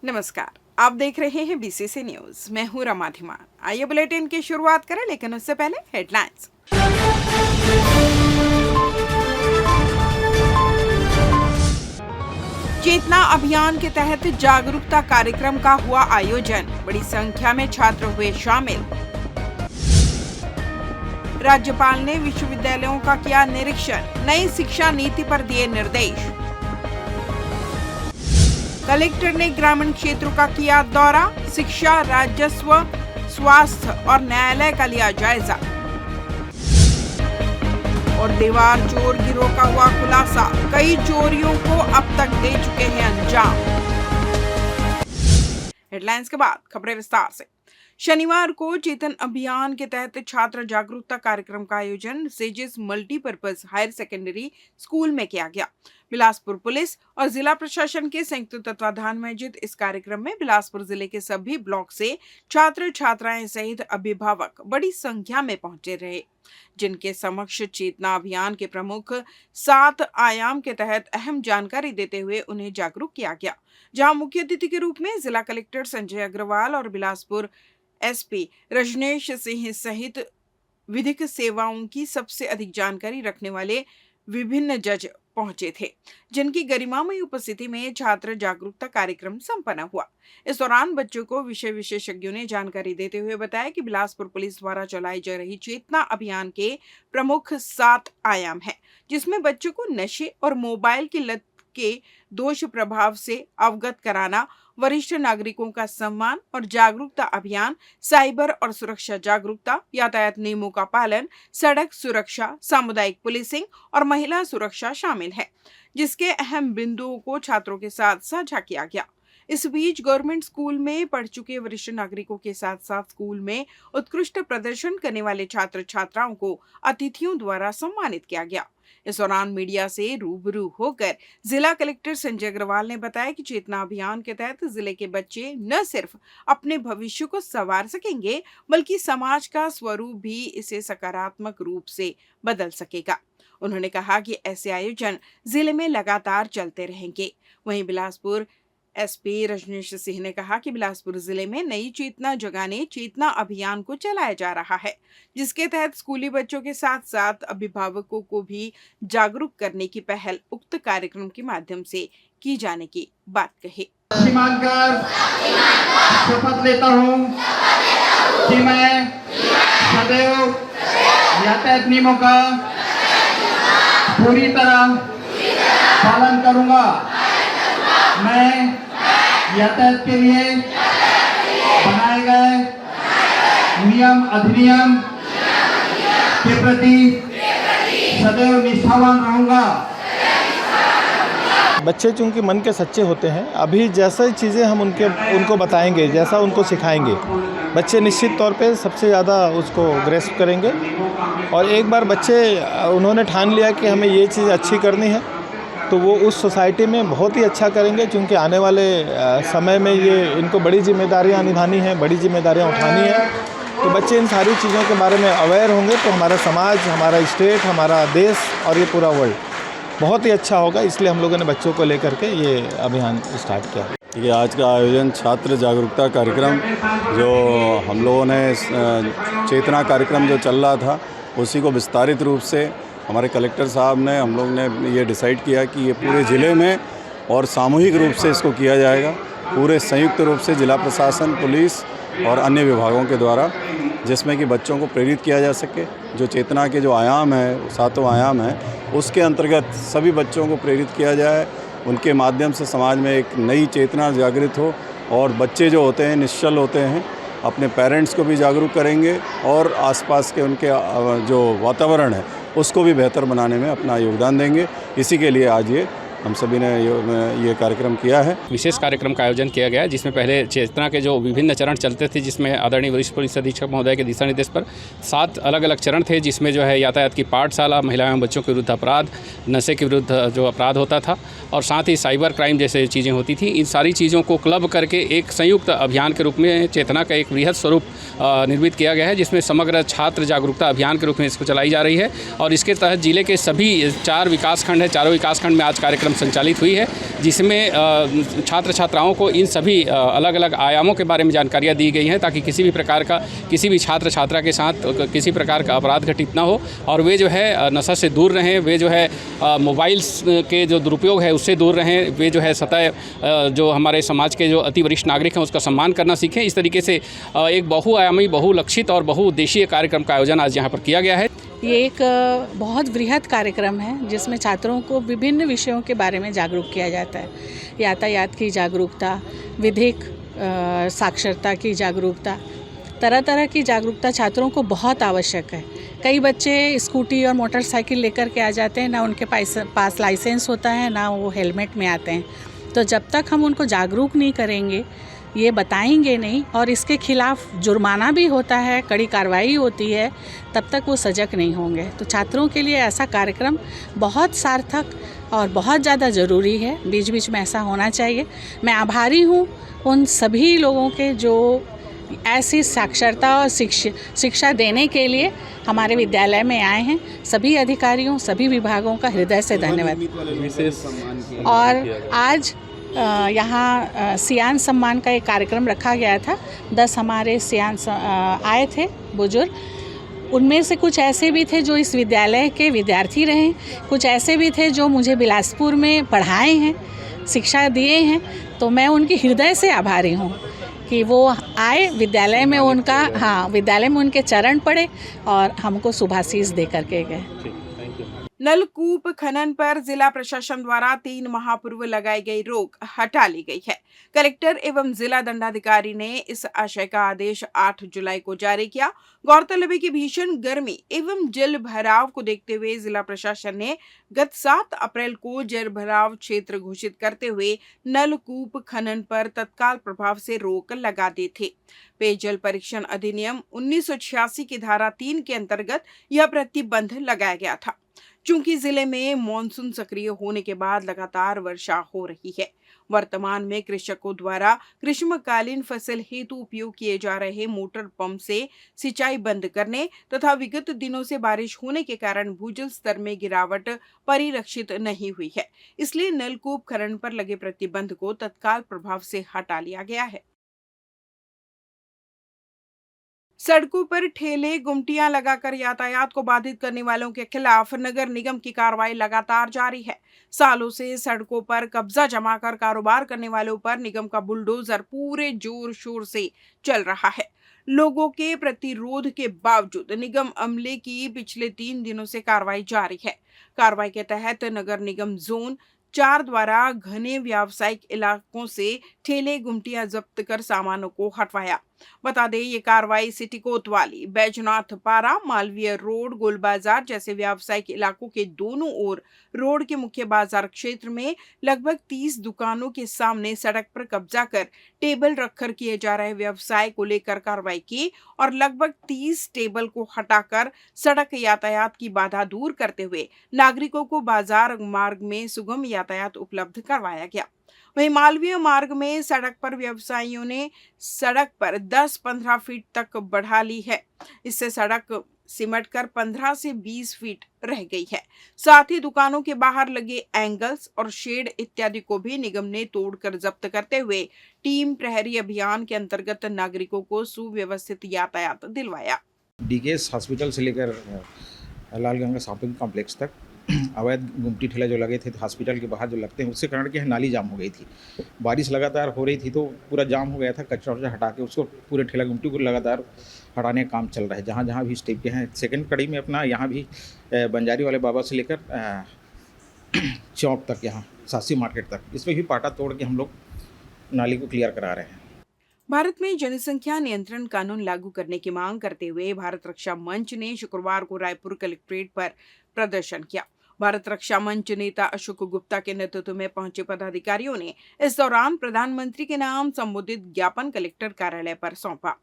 नमस्कार, आप देख रहे हैं बीसीसी न्यूज। मैं हूं रमाधिमा। आइए बुलेटिन की शुरुआत करें, लेकिन उससे पहले हेडलाइंस। चेतना अभियान के तहत जागरूकता कार्यक्रम का हुआ आयोजन, बड़ी संख्या में छात्र हुए शामिल। राज्यपाल ने विश्वविद्यालयों का किया निरीक्षण, नई शिक्षा नीति पर दिए निर्देश। कलेक्टर ने ग्रामीण क्षेत्रों का किया दौरा, शिक्षा, राजस्व, स्वास्थ्य और न्यायालय का लिया जायजा। और देवार चोर गिरोह का हुआ खुलासा, कई चोरियों को अब तक दे चुके हैं अंजाम। हेडलाइंस के बाद खबरें विस्तार से। शनिवार को चेतन अभियान के तहत छात्र जागरूकता कार्यक्रम का आयोजन sages multipurpose higher secondary school में किया गया। बिलासपुर पुलिस और जिला प्रशासन के संयुक्त तत्वाधान में आयोजित इस कार्यक्रम में बिलासपुर जिले के सभी ब्लॉक से छात्र छात्राएं सहित अभिभावक बड़ी संख्या में पहुंचे रहे, जिनके समक्ष चेतना अभियान के प्रमुख 7 आयाम के तहत अहम जानकारी देते हुए उन्हें जागरूक किया गया। जहां मुख्य अतिथि के रूप में जिला कलेक्टर संजय अग्रवाल और बिलासपुर एसपी रजनेश सिंह सहित विधिक सेवाओं की सबसे अधिक जानकारी रखने वाले विभिन्न जज पहुंचे थे, जिनकी गरिमामयी उपस्थिति में छात्र जागरूकता कार्यक्रम संपन्न हुआ। इस दौरान बच्चों को विषय विशेषज्ञों ने जानकारी देते हुए बताया कि बिलासपुर पुलिस द्वारा चलाई जा रही चेतना अभियान के प्रमुख 7 आयाम हैं, जिसमें बच्चों को नशे और मोबाइल की लत के दोष प्रभाव से अवगत कराना, वरिष्ठ नागरिकों का सम्मान और जागरूकता अभियान, साइबर और सुरक्षा जागरूकता, यातायात नियमों का पालन, सड़क सुरक्षा, सामुदायिक पुलिसिंग और महिला सुरक्षा शामिल है, जिसके अहम बिंदुओं को छात्रों के साथ साझा किया गया। इस बीच गवर्नमेंट स्कूल में पढ़ चुके वरिष्ठ नागरिकों के साथ साथ स्कूल में उत्कृष्ट प्रदर्शन करने वाले छात्र छात्राओं को अतिथियों द्वारा सम्मानित किया गया। इस दौरान मीडिया से रूबरू होकर जिला कलेक्टर संजय अग्रवाल ने बताया कि चेतना अभियान के तहत जिले के बच्चे न सिर्फ अपने भविष्य को संवार सकेंगे, बल्कि समाज का स्वरूप भी इसे सकारात्मक रूप से बदल सकेगा। उन्होंने कहा कि ऐसे आयोजन जिले में लगातार चलते रहेंगे। वहीं बिलासपुर एसपी रजनेश सिंह ने कहा कि बिलासपुर जिले में नई चेतना जगाने चेतना अभियान को चलाया जा रहा है, जिसके तहत स्कूली बच्चों के साथ साथ अभिभावकों को भी जागरूक करने की पहल उक्त कार्यक्रम के माध्यम से की जाने की बात कही। मानकर शपथ लेता हूँ कि मैं सदैव यातायात नियमों का पूरी तरह पालन करूँगा। मैं यातायात के लिए बनाए गए नियम अधिनियम के प्रति सदैव निष्ठावान रहूँगा। बच्चे चूँकि मन के सच्चे होते हैं, अभी जैसे चीज़ें हम उनको बताएंगे, जैसा उनको सिखाएंगे, बच्चे निश्चित तौर पे सबसे ज़्यादा उसको ग्रेस्प करेंगे। और एक बार बच्चे उन्होंने ठान लिया कि हमें ये चीज़ अच्छी करनी है, तो वो उस सोसाइटी में बहुत ही अच्छा करेंगे, क्योंकि आने वाले समय में ये इनको बड़ी जिम्मेदारियां निभानी हैं, बड़ी जिम्मेदारियां उठानी हैं। तो बच्चे इन सारी चीज़ों के बारे में अवेयर होंगे तो हमारा समाज, हमारा स्टेट, हमारा देश और ये पूरा वर्ल्ड बहुत ही अच्छा होगा। इसलिए हम लोगों ने बच्चों को लेकर के ये अभियान स्टार्ट किया। ये आज का आयोजन छात्र जागरूकता कार्यक्रम, जो हम लोगों ने चेतना कार्यक्रम जो चल रहा था, उसी को विस्तारित रूप से हमारे कलेक्टर साहब ने, हम लोग ने ये डिसाइड किया कि ये पूरे ज़िले में और सामूहिक रूप से इसको किया जाएगा, पूरे संयुक्त रूप से जिला प्रशासन, पुलिस और अन्य विभागों के द्वारा, जिसमें कि बच्चों को प्रेरित किया जा सके। जो चेतना के जो आयाम है, 7 आयाम हैं, उसके अंतर्गत सभी बच्चों को प्रेरित किया जाए, उनके माध्यम से समाज में एक नई चेतना जागृत हो और बच्चे जो होते हैं निश्चल होते हैं, अपने पेरेंट्स को भी जागरूक करेंगे और आसपास के उनके जो वातावरण है उसको भी बेहतर बनाने में अपना योगदान देंगे। इसी के लिए आज ये हम सभी ने ये कार्यक्रम किया है। विशेष कार्यक्रम का आयोजन किया गया है, जिसमें पहले चेतना के जो विभिन्न चरण चलते थे, जिसमें आदरणीय वरिष्ठ पुलिस अधीक्षक महोदय के दिशा निर्देश पर 7 अलग अलग चरण थे, जिसमें जो है यातायात की पाठशाला, महिला एवं बच्चों के विरुद्ध अपराध, नशे के विरुद्ध जो अपराध होता था और साथ ही साइबर क्राइम जैसे चीज़ें होती थी। इन सारी चीज़ों को क्लब करके एक संयुक्त अभियान के रूप में चेतना का एक वृहद स्वरूप निर्मित किया गया है, जिसमें समग्र छात्र जागरूकता अभियान के रूप में इसको चलाई जा रही है। और इसके तहत जिले के सभी 4 विकासखंड है, चारों विकासखंड में आज कार्यक्रम कार्यक्रम संचालित हुई है, जिसमें छात्र छात्राओं को इन सभी अलग अलग आयामों के बारे में जानकारियाँ दी गई हैं, ताकि किसी भी प्रकार का किसी भी छात्र छात्रा के साथ किसी प्रकार का अपराध घटित ना हो और वे जो है नशा से दूर रहें, वे जो है मोबाइल्स के जो दुरुपयोग है उससे दूर रहें, वे जो है सतह जो हमारे समाज के जो अति वरिष्ठ नागरिक हैं उसका सम्मान करना सीखें। इस तरीके से एक बहुआयामी, बहुलक्षित और बहुउद्देशीय कार्यक्रम का आयोजन आज यहाँ पर किया गया है। ये एक बहुत वृहद कार्यक्रम है जिसमें छात्रों को विभिन्न विषयों के बारे में जागरूक किया जाता है। यातायात की जागरूकता, विधिक साक्षरता की जागरूकता, तरह तरह की जागरूकता छात्रों को बहुत आवश्यक है। कई बच्चे स्कूटी और मोटरसाइकिल लेकर के आ जाते हैं, ना उनके पास लाइसेंस होता है, ना वो हेलमेट में आते हैं। तो जब तक हम उनको जागरूक नहीं करेंगे, ये बताएंगे नहीं और इसके खिलाफ जुर्माना भी होता है, कड़ी कार्रवाई होती है, तब तक वो सजग नहीं होंगे। तो छात्रों के लिए ऐसा कार्यक्रम बहुत सार्थक और बहुत ज़्यादा ज़रूरी है। बीच बीच में ऐसा होना चाहिए। मैं आभारी हूँ उन सभी लोगों के जो ऐसी साक्षरता और शिक्षा देने के लिए हमारे विद्यालय में आए हैं। सभी अधिकारियों, सभी विभागों का हृदय से धन्यवाद। और आज यहाँ सियान सम्मान का एक कार्यक्रम रखा गया था। 10 हमारे सियान आए थे बुजुर्ग। उनमें से कुछ ऐसे भी थे जो इस विद्यालय के विद्यार्थी रहे, कुछ ऐसे भी थे जो मुझे बिलासपुर में पढ़ाए हैं, शिक्षा दिए हैं। तो मैं उनकी हृदय से आभारी हूँ कि वो आए विद्यालय में, विद्यालय में उनके चरण पड़े और हमको शुभाशीष दे करके गए। नलकूप खनन पर जिला प्रशासन द्वारा 3 माह पूर्व लगाई गई रोक हटा ली गई है। कलेक्टर एवं जिला दंडाधिकारी ने इस आशय का आदेश 8 जुलाई को जारी किया। गौरतलब है कि भीषण गर्मी एवं जल भराव को देखते हुए जिला प्रशासन ने गत 7 अप्रैल को जल भराव क्षेत्र घोषित करते हुए नलकूप खनन पर तत्काल प्रभाव से रोक लगा दी थी। पेयजल परीक्षण अधिनियम 1986 की धारा 3 के अंतर्गत यह प्रतिबंध लगाया गया था। चूंकि जिले में मॉनसून सक्रिय होने के बाद लगातार वर्षा हो रही है, वर्तमान में कृषकों द्वारा ग्रीष्मकालीन फसल हेतु उपयोग किए जा रहे मोटर पंप से सिंचाई बंद करने तथा विगत दिनों से बारिश होने के कारण भूजल स्तर में गिरावट परिलक्षित नहीं हुई है, इसलिए नलकूप खनन पर लगे प्रतिबंध को तत्काल प्रभाव से हटा लिया गया है। सड़कों पर ठेले, गुमटियां लगाकर यातायात को बाधित करने वालों के खिलाफ नगर निगम की कार्रवाई लगातार जारी है। सालों से सड़कों पर कब्जा जमाकर कारोबार करने वालों पर निगम का बुलडोजर पूरे जोर शोर से चल रहा है। लोगों के प्रतिरोध के बावजूद निगम अमले की पिछले 3 दिनों से कार्रवाई जारी है। कार्रवाई के तहत नगर निगम जोन 4 द्वारा घने व्यावसायिक इलाकों से ठेले, गुमटियां जब्त कर सामानों को हटवाया। बता दें, ये कार्रवाई सिटी कोतवाली, बैजनाथ पारा, मालवीय रोड, गोल बाजार जैसे व्यावसायिक इलाकों के दोनों ओर रोड के मुख्य बाजार क्षेत्र में लगभग 30 दुकानों के सामने सड़क पर कब्जा कर टेबल रखकर किए जा रहे व्यवसाय को लेकर कार्रवाई की और लगभग 30 टेबल को हटाकर सड़क यातायात की बाधा दूर करते हुए नागरिकों को बाजार मार्ग में सुगम यातायात उपलब्ध करवाया गया। वहीं मालवीय मार्ग में सड़क पर व्यवसायियों ने सड़क पर 10-15 फीट तक बढ़ा ली है। इससे सड़क सिमट कर 15 से 20 फीट रह गई है। साथ ही दुकानों के बाहर लगे एंगल्स और शेड इत्यादि को भी निगम ने तोड़कर जब्त करते हुए टीम प्रहरी अभियान के अंतर्गत नागरिकों को सुव्यवस्थित यातायात दिलवाया। डीकेएस हॉस्पिटल से लेकर लालगंगा शॉपिंग कॉम्प्लेक्स तक अवैध गुमटी ठेला जो लगे थे हॉस्पिटल के बाहर जो लगते हैं, उससे कारण क्या है, नाली जाम हो गई थी। बारिश लगातार हो रही थी तो पूरा जाम हो गया था। कचरा वचरा हटा के उसको पूरे ठेला गुमटी को लगातार हटाने का काम चल रहा है। जहाँ जहाँ भी स्टेप के हैं, सेकंड कड़ी में अपना यहाँ भी बंजारी वाले बाबा से लेकर चौक तक, यहाँ सासी मार्केट तक, इसमें भी पाटा तोड़ के हम लोग नाली को क्लियर करा रहे हैं। भारत में जनसंख्या नियंत्रण कानून लागू करने की मांग करते हुए भारत रक्षा मंच ने शुक्रवार को रायपुर कलेक्ट्रेट पर प्रदर्शन किया। भारत रक्षा मंच नेता अशोक गुप्ता के नेतृत्व में पहुंचे पदाधिकारियों ने इस दौरान प्रधानमंत्री के नाम संबोधित ज्ञापन कलेक्टर कार्यालय पर सौंपा।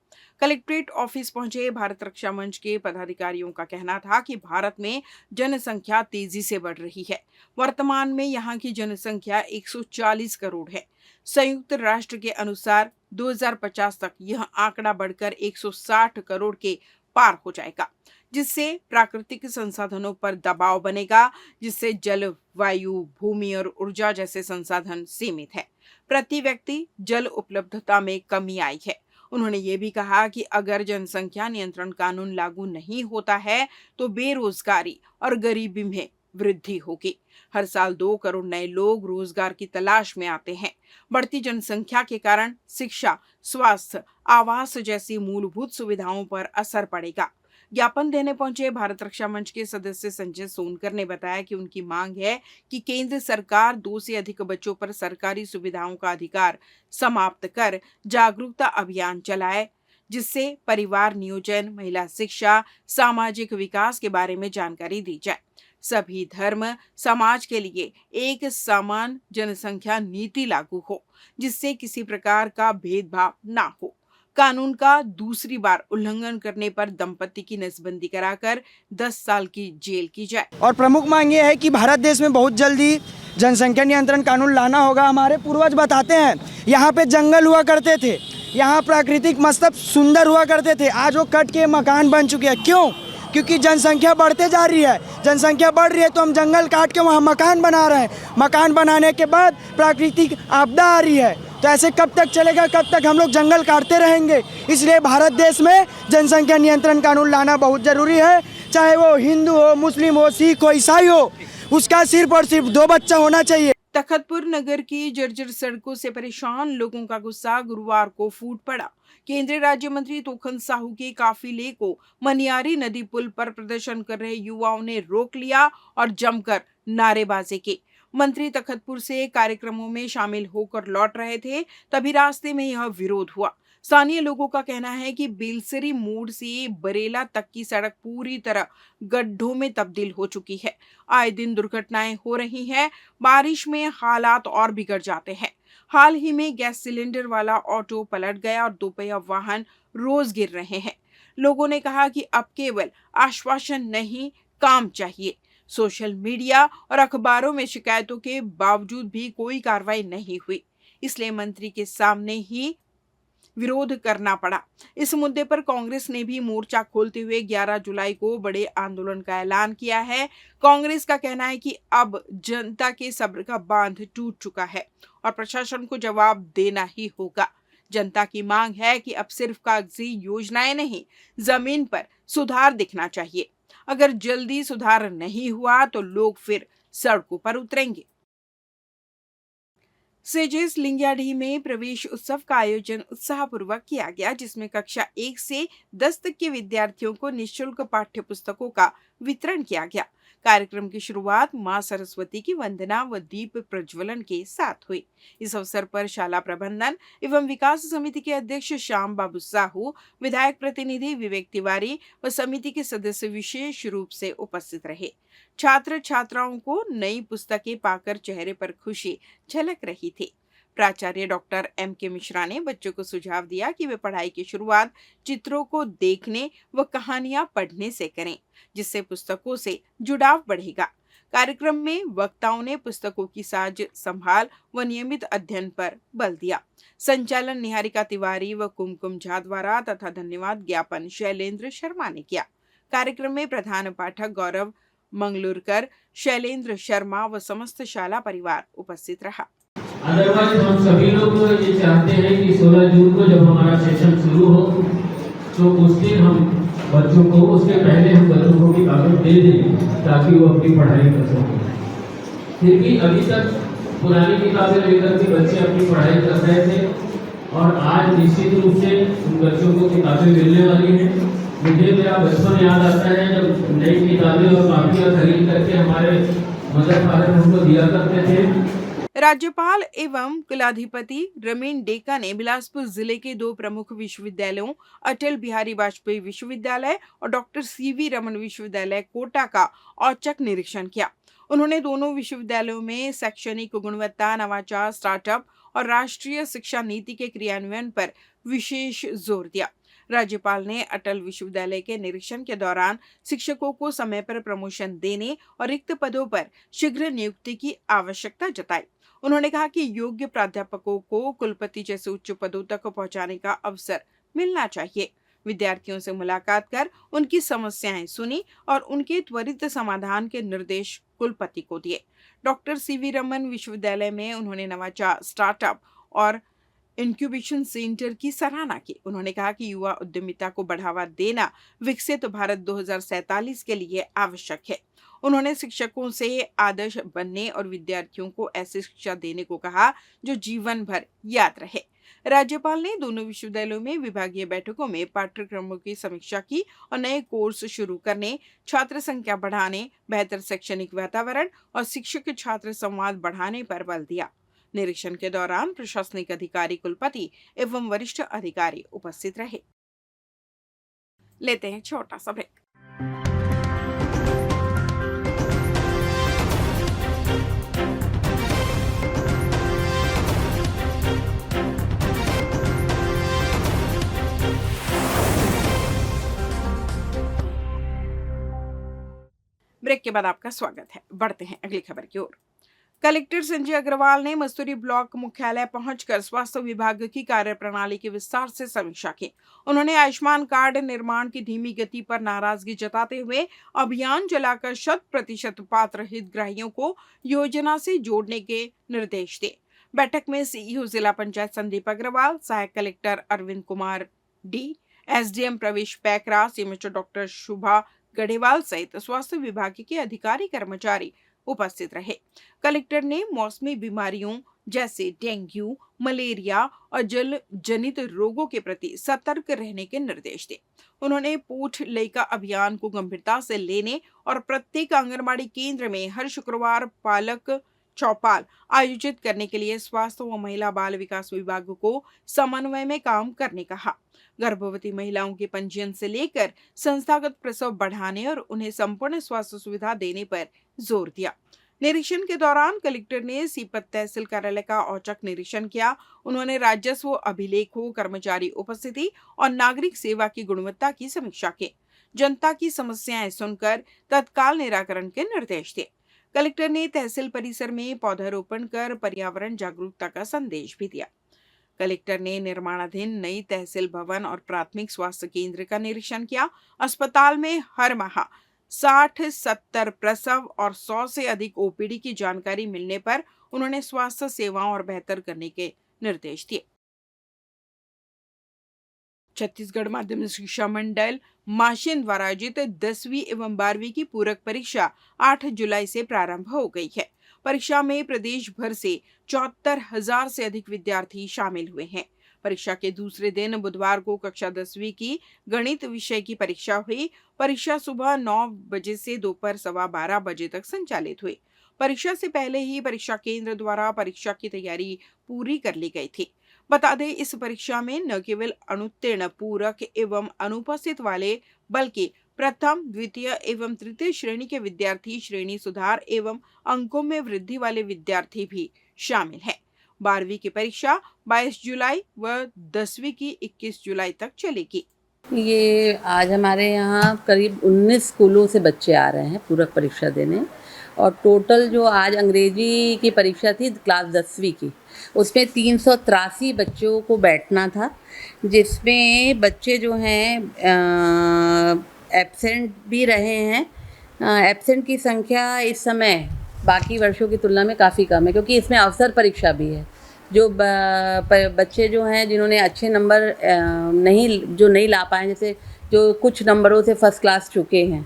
कलेक्ट्रेट ऑफिस पहुंचे भारत रक्षा मंच के पदाधिकारियों का कहना था कि भारत में जनसंख्या तेजी से बढ़ रही है। वर्तमान में यहाँ की जनसंख्या 140 करोड़ है। संयुक्त राष्ट्र के अनुसार 2050 तक यह आंकड़ा बढ़कर 160 करोड़ के पार हो जाएगा। जिससे प्राकृतिक संसाधनों पर दबाव बनेगा, जिससे जल, वायु, भूमि और ऊर्जा जैसे संसाधन सीमित है। प्रति व्यक्ति जल उपलब्धता में कमी आई है। उन्होंने ये भी कहा कि अगर जनसंख्या नियंत्रण कानून लागू नहीं होता है तो बेरोजगारी और गरीबी में वृद्धि होगी। हर साल 2 करोड़ नए लोग रोजगार की तलाश में आते हैं। बढ़ती जनसंख्या के कारण शिक्षा, स्वास्थ्य, आवास जैसी मूलभूत सुविधाओं पर असर पड़ेगा। ज्ञापन देने पहुंचे भारत रक्षा मंच के सदस्य संजय सोनकर ने बताया कि उनकी मांग है कि केंद्र सरकार 2 से अधिक बच्चों पर सरकारी सुविधाओं का अधिकार समाप्त कर जागरूकता अभियान चलाए, जिससे परिवार नियोजन, महिला शिक्षा, सामाजिक विकास के बारे में जानकारी दी जाए। सभी धर्म समाज के लिए एक समान जनसंख्या नीति लागू हो, जिससे किसी प्रकार का भेदभाव ना हो। कानून का दूसरी बार उल्लंघन करने पर दंपति की नसबंदी कराकर 10 साल की जेल की जाए। और प्रमुख मांग ये है कि भारत देश में बहुत जल्दी जनसंख्या नियंत्रण कानून लाना होगा। हमारे पूर्वज बताते हैं यहाँ पे जंगल हुआ करते थे, यहाँ प्राकृतिक मतलब सुंदर हुआ करते थे, आज वो कट के मकान बन चुके हैं। क्यों? क्योंकि जनसंख्या बढ़ते जा रही है। जनसंख्या बढ़ रही है तो हम जंगल काट के वहाँ मकान बना रहे हैं। मकान बनाने के बाद प्राकृतिक आपदा आ रही है, तो ऐसे कब तक चलेगा? कब तक हम लोग जंगल काटते रहेंगे? इसलिए भारत देश में जनसंख्या नियंत्रण कानून लाना बहुत ज़रूरी है। चाहे वो हिंदू हो, मुस्लिम हो, सिख हो, ईसाई हो, उसका सिर्फ और सिर्फ 2 बच्चा होना चाहिए। तखतपुर नगर की जर्जर सड़कों से परेशान लोगों का गुस्सा गुरुवार को फूट पड़ा। केंद्रीय राज्य मंत्री तोखन साहू के काफिले को मनियारी नदी पुल पर प्रदर्शन कर रहे युवाओं ने रोक लिया और जमकर नारेबाजी की। मंत्री तखतपुर से कार्यक्रमों में शामिल होकर लौट रहे थे, तभी रास्ते में यह विरोध हुआ। स्थानीय लोगों का कहना है कि बेलसरी मोड़ से बरेला तक की सड़क पूरी तरह गड्ढों में तब्दील हो चुकी है। आए दिन दुर्घटनाएं हो रही हैं। बारिश में हालात और बिगड़ जाते हैं। हाल ही में गैस सिलेंडर वाला ऑटो पलट गया और 2 पहिया वाहन रोज गिर रहे हैं। लोगों ने कहा कि अब केवल आश्वासन नहीं, काम चाहिए। सोशल मीडिया और अखबारों में शिकायतों के बावजूद भी कोई कार्रवाई नहीं हुई, इसलिए मंत्री के सामने ही विरोध करना पड़ा। इस मुद्दे पर कांग्रेस ने भी मोर्चा खोलते हुए 11 जुलाई को बड़े आंदोलन का ऐलान किया है। कांग्रेस का कहना है कि अब जनता के सब्र का बांध टूट चुका है और प्रशासन को जवाब देना ही होगा। जनता की मांग है कि अब सिर्फ कागजी योजनाएं नहीं, जमीन पर सुधार दिखना चाहिए। अगर जल्दी सुधार नहीं हुआ तो लोग फिर सड़कों पर उतरेंगे। सेजेस लिंगियाडीह में प्रवेश उत्सव का आयोजन उत्साहपूर्वक किया गया, जिसमें कक्षा 1 से 10 तक के विद्यार्थियों को निःशुल्क पाठ्य पुस्तकों का वितरण किया गया। कार्यक्रम की शुरुआत मां सरस्वती की वंदना व दीप प्रज्वलन के साथ हुई। इस अवसर पर शाला प्रबंधन एवं विकास समिति के अध्यक्ष श्याम बाबू साहू, विधायक प्रतिनिधि विवेक तिवारी व समिति के सदस्य विशेष रूप से उपस्थित रहे। छात्र छात्राओं को नई पुस्तकें पाकर चेहरे पर खुशी झलक रही थी। प्राचार्य डॉक्टर M.K. मिश्रा ने बच्चों को सुझाव दिया कि वे पढ़ाई की शुरुआत चित्रों को देखने व कहानियां पढ़ने से करें, जिससे पुस्तकों से जुड़ाव बढ़ेगा। कार्यक्रम में वक्ताओं ने पुस्तकों की साज संभाल व नियमित अध्ययन पर बल दिया। संचालन निहारिका तिवारी व कुमकुम झा द्वारा तथा धन्यवाद ज्ञापन शैलेंद्र शर्मा ने किया। कार्यक्रम में प्रधान पाठक गौरव मंगलुरकर, शैलेंद्र शर्मा व समस्त शाला परिवार उपस्थित रहा। अदरवाइज हम सभी लोग ये चाहते हैं कि 16 जून को जब हमारा सेशन शुरू हो तो उस दिन हम बच्चों को, उसके पहले हम बच्चों को किताबें दे दें ताकि वो अपनी पढ़ाई कर सकें। फिर भी अभी तक पुरानी किताबें लेकर के बच्चे अपनी पढ़ाई कर रहे थे और आज निश्चित रूप से उन बच्चों को किताबें मिलने वाली हैं। मुझे मेरा बचपन याद आता है जब नई किताबें और कापियाँ खरीद करके हमारे मदर फादर हमको दिया करते थे। राज्यपाल एवं कुलाधिपति रमीन डेका ने बिलासपुर जिले के 2 प्रमुख विश्वविद्यालयों अटल बिहारी वाजपेयी विश्वविद्यालय और डॉक्टर सीवी रमन विश्वविद्यालय कोटा का औचक निरीक्षण किया। उन्होंने दोनों विश्वविद्यालयों में शैक्षणिक गुणवत्ता, नवाचार, स्टार्टअप और राष्ट्रीय शिक्षा नीति के क्रियान्वयन पर विशेष जोर दिया। राज्यपाल ने अटल विश्वविद्यालय के निरीक्षण के दौरान शिक्षकों को समय पर प्रमोशन देने और रिक्त पदों पर शीघ्र नियुक्ति की आवश्यकता जताई। उन्होंने कहा कि योग्य प्राध्यापकों को कुलपति जैसे उच्च पदों तक पहुंचाने का अवसर मिलना चाहिए। विद्यार्थियों से मुलाकात कर उनकी समस्याएं सुनी और उनके त्वरित समाधान के निर्देश कुलपति को दिए। डॉक्टर सीवी रमन विश्वविद्यालय में उन्होंने नवाचार, स्टार्टअप और इंक्यूबेशन सेंटर की सराहना की। उन्होंने कहा कि युवा उद्यमिता को बढ़ावा देना विकसित भारत 2047 के लिए आवश्यक है। उन्होंने शिक्षकों से आदर्श बनने और विद्यार्थियों को ऐसी शिक्षा देने को कहा जो जीवन भर याद रहे। राज्यपाल ने दोनों विश्वविद्यालयों में विभागीय बैठकों में पाठ्यक्रमों की समीक्षा की और नए कोर्स शुरू करने, छात्र संख्या बढ़ाने, बेहतर शैक्षणिक वातावरण और शिक्षक छात्र संवाद बढ़ाने पर बल दिया। निरीक्षण के दौरान प्रशासनिक अधिकारी, कुलपति एवं वरिष्ठ अधिकारी उपस्थित रहे। लेते हैं छोटा सा ब्रेक। ब्रेक के बाद आपका स्वागत है। बढ़ते हैं अगली खबर की ओर। कलेक्टर संजय अग्रवाल ने मस्तूरी ब्लॉक मुख्यालय पहुंचकर स्वास्थ्य विभाग की कार्यप्रणाली की विस्तार से समीक्षा की। उन्होंने आयुष्मान कार्ड निर्माण की धीमी गति पर नाराजगी जताते हुए अभियान चलाकर 100% पात्र हितग्राहियों को योजना से जोड़ने के निर्देश दिए। बैठक में सीईओ जिला पंचायत संदीप अग्रवाल, सहायक collector Arvind Kumar D, SDM Pravesh Paikra, CMHO doctor Shubha Gadhewal सहित स्वास्थ्य विभाग के अधिकारी कर्मचारी उपस्थित रहे। कलेक्टर ने मौसमी बीमारियों जैसे डेंगू, मलेरिया और जल जनित रोगों के प्रति सतर्क रहने के निर्देश दिए। उन्होंने पूछ लइका अभियान को गंभीरता से लेने और प्रत्येक आंगनबाड़ी केंद्र में हर शुक्रवार पालक चौपाल आयोजित करने के लिए स्वास्थ्य व महिला बाल विकास विभाग को समन्वय में काम करने कहा। गर्भवती महिलाओं के पंजीयन से लेकर संस्थागत प्रसव बढ़ाने और उन्हें संपूर्ण स्वास्थ्य सुविधा देने पर जोर दिया। निरीक्षण के दौरान कलेक्टर ने सीपत तहसील कार्यालय का औचक निरीक्षण किया। उन्होंने राजस्व अभिलेखों, कर्मचारी उपस्थिति और नागरिक सेवा की गुणवत्ता की समीक्षा की। जनता की समस्याएं सुनकर तत्काल निराकरण के निर्देश दिए। कलेक्टर ने तहसील परिसर में पौधारोपण कर पर्यावरण जागरूकता का संदेश भी दिया। कलेक्टर ने निर्माणाधीन नई तहसील भवन और प्राथमिक स्वास्थ्य केंद्र का निरीक्षण किया। अस्पताल में हर माह 60-70 प्रसव और 100 से अधिक ओपीडी की जानकारी मिलने पर उन्होंने स्वास्थ्य सेवाओं और बेहतर करने के निर्देश दिए। छत्तीसगढ़ माध्यमिक शिक्षा मंडल माशिन द्वारा आयोजित 10वीं एवं 12वीं की पूरक परीक्षा 8 जुलाई से प्रारंभ हो गई है। परीक्षा में प्रदेश भर से 74,000 से अधिक विद्यार्थी शामिल हुए हैं। परीक्षा के दूसरे दिन बुधवार को कक्षा 10वीं की गणित विषय की परीक्षा हुई। परीक्षा सुबह 9 बजे से दोपहर 12:15 बजे तक संचालित हुई। परीक्षा से पहले ही परीक्षा केंद्र द्वारा परीक्षा की तैयारी पूरी कर ली गई थी। बता दें, इस परीक्षा में न केवल अनुत्तीर्ण, पूरक एवं अनुपस्थित वाले बल्कि प्रथम, द्वितीय एवं तृतीय श्रेणी के विद्यार्थी, श्रेणी सुधार एवं अंकों में वृद्धि वाले विद्यार्थी भी शामिल हैं। 12वीं की परीक्षा 22 जुलाई व 10वीं की 21 जुलाई तक चलेगी। ये आज हमारे यहाँ करीब 19 स्कूलों से बच्चे आ रहे हैं पूरक परीक्षा देने, और टोटल जो आज अंग्रेजी की परीक्षा थी क्लास 10वीं की, उसमें 383 बच्चों को बैठना था, जिसमें बच्चे जो हैं एब्सेंट भी रहे हैं। एब्सेंट की संख्या इस समय बाकी वर्षों की तुलना में काफ़ी कम है, क्योंकि इसमें अवसर परीक्षा भी है। जो बच्चे जो हैं जिन्होंने अच्छे नंबर नहीं ला पाए, जैसे जो कुछ नंबरों से फर्स्ट क्लास चुके हैं,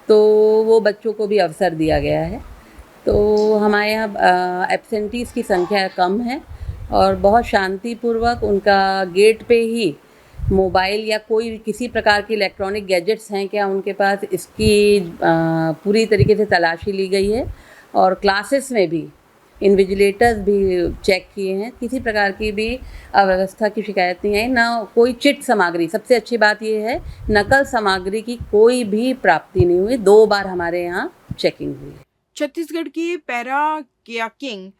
तो वो बच्चों को भी अवसर दिया गया है। तो हमारे यहाँ एब्सेंटीज़ की संख्या कम है और बहुत शांतिपूर्वक उनका गेट पे ही मोबाइल या कोई किसी प्रकार की इलेक्ट्रॉनिक गैजेट्स हैं क्या उनके पास, इसकी पूरी तरीके से तलाशी ली गई है। और क्लासेस में भी इन्विजिलेटर्स भी चेक किए हैं, किसी प्रकार की भी अव्यवस्था की शिकायत नहीं आई, ना कोई चिट सामग्री। सबसे अच्छी बात यह है, नकल सामग्री की कोई भी प्राप्ति नहीं हुई। 2 बार हमारे यहाँ चेकिंग हुई है। छत्तीसगढ़ की पैरा कयाकिंग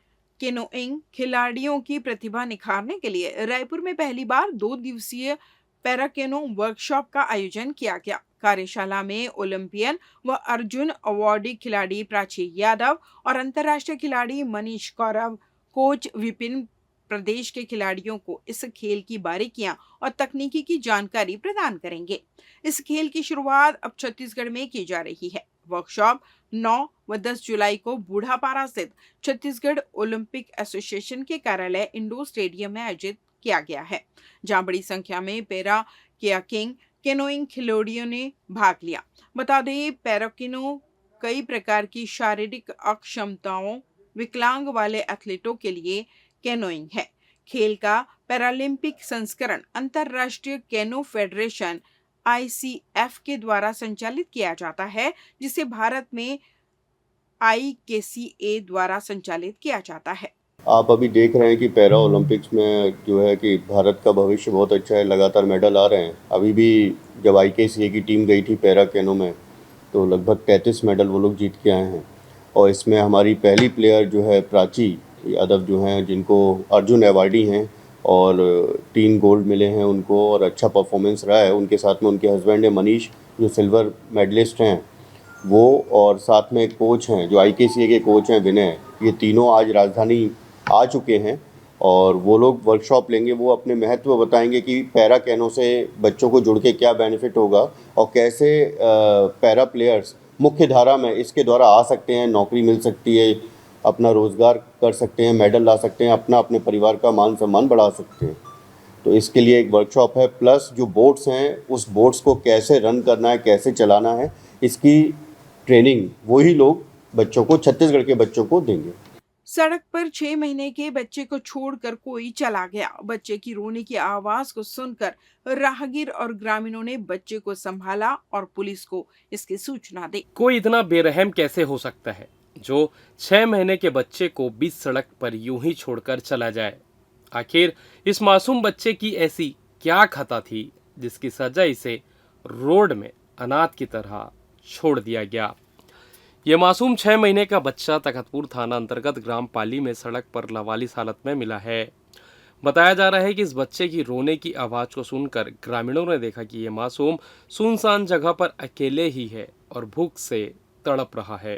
केनोइंग खिलाड़ियों की प्रतिभा निखारने के लिए रायपुर में पहली बार 2 दिवसीय पैरा केनो वर्कशॉप का आयोजन किया गया। कार्यशाला में ओलंपियन व अर्जुन अवार्डी खिलाड़ी प्राची यादव और अंतर्राष्ट्रीय खिलाड़ी मनीष कौरव, कोच विपिन प्रदेश के खिलाड़ियों को इस खेल की बारीकियां और तकनीकी की जानकारी प्रदान करेंगे। इस खेल की शुरुआत अब छत्तीसगढ़ में की जा रही है। वर्कशॉप 9 व 10 जुलाई को बूढ़ापारा स्थित छत्तीसगढ़ ओलंपिक एसोसिएशन के कार्यालय इंडोर स्टेडियम में आयोजित किया गया है, जहां बड़ी संख्या में पैरा कयाकिंग कैनोइंग खिलाड़ियों ने भाग लिया। बता दें, पैराकिनो कई प्रकार की शारीरिक अक्षमताओं विकलांग वाले एथलीटों के लिए कैनोइंग है। खेल का पैरालंपिक संस्करण अंतर्राष्ट्रीय कैनो फेडरेशन ICF के द्वारा संचालित किया जाता है, जिसे भारत में IKCA द्वारा संचालित किया जाता है। आप अभी देख रहे हैं कि पैरा ओलंपिक्स में जो है कि भारत का भविष्य बहुत अच्छा है, लगातार मेडल आ रहे हैं। अभी भी जब IKCA की टीम गई थी पैरा कैनो में तो लगभग 33 मेडल वो लोग जीत के आए हैं। और इसमें हमारी पहली प्लेयर जो है प्राची यादव जो हैं, जिनको अर्जुन अवार्डी हैं और 3 गोल्ड मिले हैं उनको और अच्छा परफॉर्मेंस रहा है। उनके साथ में उनके हस्बैंड है मनीष जो सिल्वर मेडलिस्ट हैं वो, और साथ में एक कोच हैं जो IKCA के कोच हैं विनय। ये तीनों आज राजधानी आ चुके हैं और वो लोग वर्कशॉप लेंगे। वो अपने महत्व बताएंगे कि पैरा कैनो से बच्चों को जुड़ के क्या बेनिफिट होगा और कैसे पैरा प्लेयर्स मुख्य धारा में इसके द्वारा आ सकते हैं, नौकरी मिल सकती है, अपना रोज़गार कर सकते हैं, मेडल ला सकते हैं, अपने परिवार का मान सम्मान बढ़ा सकते हैं। तो इसके लिए एक वर्कशॉप है, प्लस जो बोट्स हैं उस बोट्स को कैसे रन करना है, कैसे चलाना है, इसकी ट्रेनिंग वही लोग बच्चों को, छत्तीसगढ़ के बच्चों को देंगे। सड़क पर 6 महीने के बच्चे को छोड़कर कोई चला गया। बच्चे की रोने की आवाज को सुनकर राहगीर और ग्रामीणों ने बच्चे को संभाला और पुलिस को इसकी सूचना दी। कोई इतना बेरहम कैसे हो सकता है जो 6 महीने के बच्चे को बीच सड़क पर यूं ही छोड़कर चला जाए? आखिर इस मासूम बच्चे की ऐसी क्या खता थी जिसकी सजा इसे रोड में अनाथ की तरह छोड़ दिया गया? ये मासूम 6 महीने का बच्चा तखतपुर थाना अंतर्गत ग्राम पाली में सड़क पर लवालिस हालत में मिला है। बताया जा रहा है कि इस बच्चे की रोने की आवाज़ को सुनकर ग्रामीणों ने देखा कि ये मासूम सुनसान जगह पर अकेले ही है और भूख से तड़प रहा है।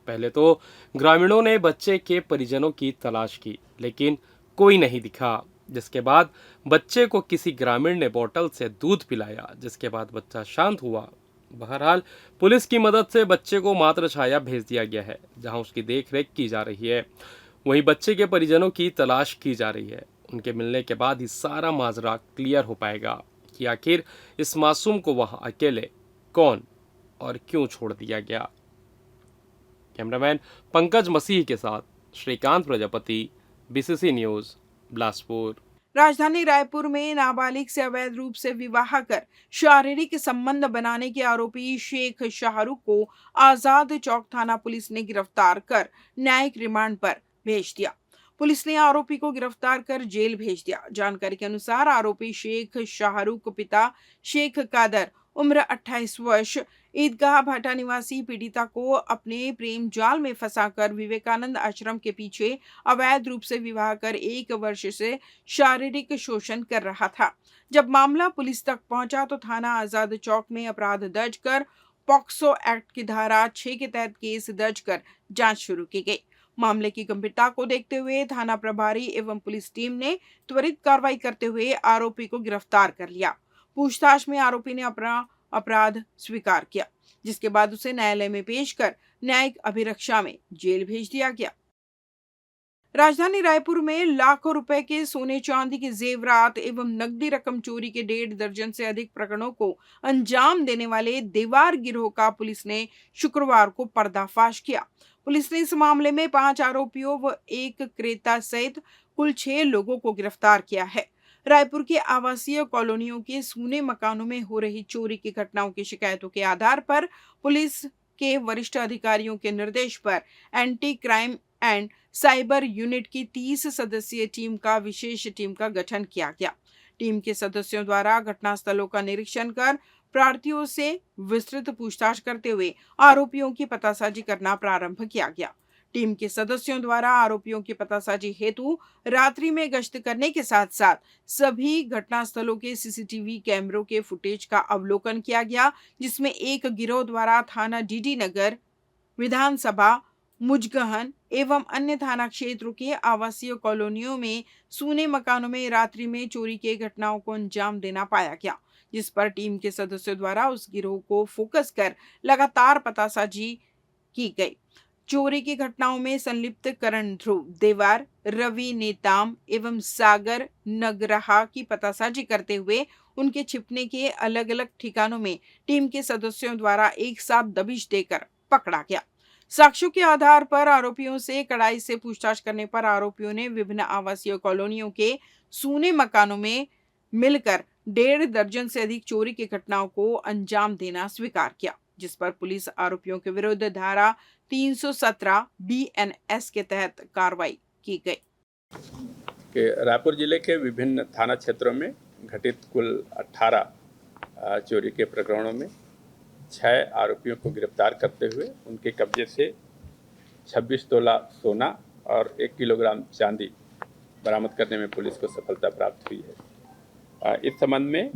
पहले तो ग्रामीणों ने बच्चे के परिजनों की तलाश की, लेकिन कोई नहीं दिखा, जिसके बाद बच्चे को किसी ग्रामीण ने बोतल से दूध पिलाया, जिसके बाद बच्चा शांत हुआ। बहरहाल पुलिस की मदद से बच्चे को मातृ छाया भेज दिया गया है, जहां उसकी देखरेख की जा रही है। वहीं बच्चे के परिजनों की तलाश की जा रही है। उनके मिलने के बाद ही सारा माजरा क्लियर हो पाएगा कि आखिर इस मासूम को वहां अकेले कौन और क्यों छोड़ दिया गया। कैमरामैन पंकज मसीह के साथ श्रीकांत प्रजापति, BCC न्यूज़, बिलासपुर। राजधानी रायपुर में नाबालिग से अवैध रूप से विवाह कर शारीरिक संबंध बनाने के आरोपी शेख शाहरुख को आजाद चौक थाना पुलिस ने गिरफ्तार कर न्यायिक रिमांड पर भेज दिया। पुलिस ने आरोपी को गिरफ्तार कर जेल भेज दिया। जानकारी के अनुसार आरोपी शेख शाहरुख पिता शेख कादर उम्र 28 वर्ष ईदगाह भाटा निवासी पीड़िता को अपने प्रेम जाल में फंसाकर विवेकानंद आश्रम के पीछे अवैध रूप से विवाह कर 1 वर्ष से शारीरिक शोषण कर रहा था। जब मामला पुलिस तक पहुंचा तो थाना आजाद चौक में अपराध दर्ज कर पॉक्सो एक्ट की धारा 6 के तहत केस दर्ज कर जांच शुरू की गई। मामले की गंभीरता को देखते हुए थाना प्रभारी एवं पुलिस टीम ने त्वरित कार्रवाई करते हुए आरोपी को गिरफ्तार कर लिया। पूछताछ में आरोपी ने अपना अपराध स्वीकार किया, जिसके बाद उसे न्यायालय में पेश कर न्यायिक अभिरक्षा में जेल भेज दिया गया। राजधानी रायपुर में लाखों रुपए के सोने चांदी के जेवरात एवं नकदी रकम चोरी के 1.5 दर्जन से अधिक प्रकरणों को अंजाम देने वाले देवार गिरोह का पुलिस ने शुक्रवार को पर्दाफाश किया। पुलिस ने इस मामले में 5 आरोपियों व 1 क्रेता सहित कुल 6 लोगों को गिरफ्तार किया है। रायपुर के आवासीय कॉलोनियों के सूने मकानों में हो रही चोरी की घटनाओं की शिकायतों के आधार पर पुलिस के वरिष्ठ अधिकारियों के निर्देश पर anti crime and cyber unit की 30 सदस्यीय टीम का गठन किया गया। टीम के सदस्यों द्वारा घटनास्थलों का निरीक्षण कर प्रार्थियों से विस्तृत पूछताछ करते हुए आरोपियों की पतासाजी करना प्रारंभ किया गया। टीम के सदस्यों द्वारा आरोपियों की पतासाजी हेतु रात्रि में गश्त करने के साथ साथ सभी घटनास्थलों के CCTV कैमरों के फुटेज का अवलोकन किया गया, जिसमें एक गिरोह द्वारा थाना DD नगर, विधानसभा मुजगहन एवं अन्य थाना क्षेत्रों के आवासीय कॉलोनियों में सूने मकानों में रात्रि में चोरी के घटनाओं को अंजाम देना पाया गया, जिस पर टीम के सदस्यों द्वारा उस गिरोह को फोकस कर लगातार पतासाजी की गई। चोरी की घटनाओं में संलिप्त करण ध्रुव, देवार, रवि नेताम एवं सागर नगरहा की पतासाजी करते हुए उनके छिपने के अलग अलग ठिकानों में टीम के सदस्यों द्वारा एक साथ दबिश देकर पकड़ा गया। साक्ष्यों के आधार पर आरोपियों से कड़ाई से पूछताछ करने पर आरोपियों ने विभिन्न आवासीय कॉलोनियों के सूने मकानों में मिलकर 1.5 दर्जन से अधिक चोरी की घटनाओं को अंजाम देना स्वीकार किया, जिस पर पुलिस आरोपियों के विरुद्ध धारा 317 BNS के तहत कार्रवाई की गई। रायपुर जिले के विभिन्न थाना क्षेत्रों में घटित कुल 18 चोरी के प्रकरणों में 6 आरोपियों को गिरफ्तार करते हुए उनके कब्जे से 26 तोला सोना और 1 किलोग्राम चांदी बरामद करने में पुलिस को सफलता प्राप्त हुई है। इस संबंध में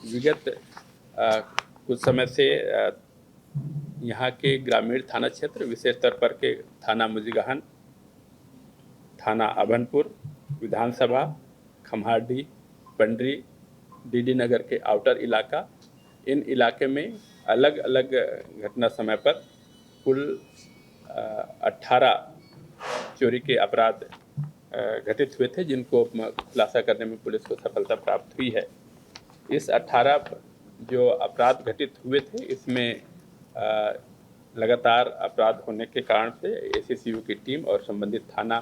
विगत कुछ समय से यहाँ के ग्रामीण थाना क्षेत्र, विशेष तौर पर के थाना मुजगहन, थाना अभनपुर, विधानसभा, खम्हारडी, पंडरी, डीडी नगर के आउटर इलाका, इन इलाके में अलग अलग घटना समय पर कुल 18 चोरी के अपराध घटित हुए थे, जिनको खुलासा करने में पुलिस को सफलता प्राप्त हुई है। इस 18 जो अपराध घटित हुए थे, इसमें लगातार अपराध होने के कारण से ACCU की टीम और संबंधित थाना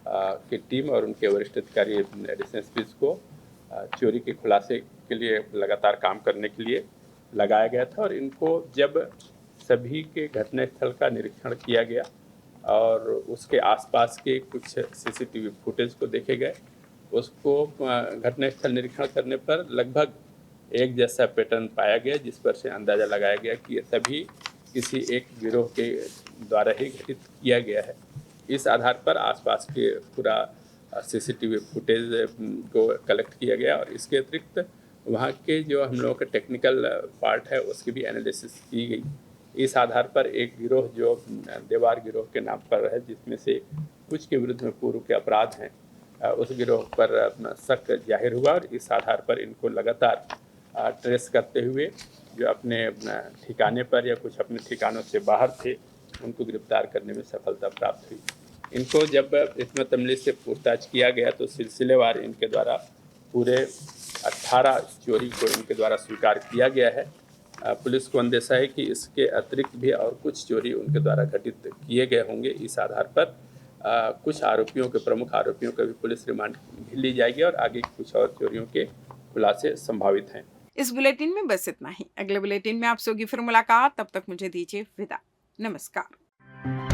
की टीम और उनके वरिष्ठ अधिकारी एडिशनल एसपी को चोरी के खुलासे के लिए लगातार काम करने के लिए लगाया गया था। और इनको जब सभी के घटनास्थल का निरीक्षण किया गया और उसके आसपास के कुछ CCTV फुटेज को देखे गए, उसको घटनास्थल निरीक्षण करने पर लगभग एक जैसा पैटर्न पाया गया, जिस पर से अंदाज़ा लगाया गया कि ये सभी किसी एक गिरोह के द्वारा ही घटित किया गया है। इस आधार पर आसपास के पूरा CCTV फुटेज को कलेक्ट किया गया और इसके अतिरिक्त वहाँ के जो हम लोगों का टेक्निकल पार्ट है उसकी भी एनालिसिस की गई। इस आधार पर एक गिरोह जो देवार गिरोह के नाम पर है, जिसमें से कुछ के विरुद्ध में पूर्व के अपराध हैं, उस गिरोह पर शक जाहिर हुआ और इस आधार पर इनको लगातार ट्रेस करते हुए जो अपने ठिकाने पर या कुछ अपने ठिकानों से बाहर थे, उनको गिरफ्तार करने में सफलता प्राप्त हुई। इनको जब इसमें तमली से पूछताछ किया गया तो सिलसिलेवार इनके द्वारा पूरे 18 चोरी को इनके द्वारा स्वीकार किया गया है। पुलिस को अंदेशा है कि इसके अतिरिक्त भी और कुछ चोरी उनके द्वारा घटित किए गए होंगे। इस आधार पर कुछ आरोपियों के, प्रमुख आरोपियों का भी पुलिस रिमांड ली जाएगी और आगे कुछ और चोरियों के खुलासे संभावित हैं। इस बुलेटिन में बस इतना ही। अगले बुलेटिन में आपसे होगी फिर मुलाकात, तब तक मुझे दीजिए विदा। नमस्कार।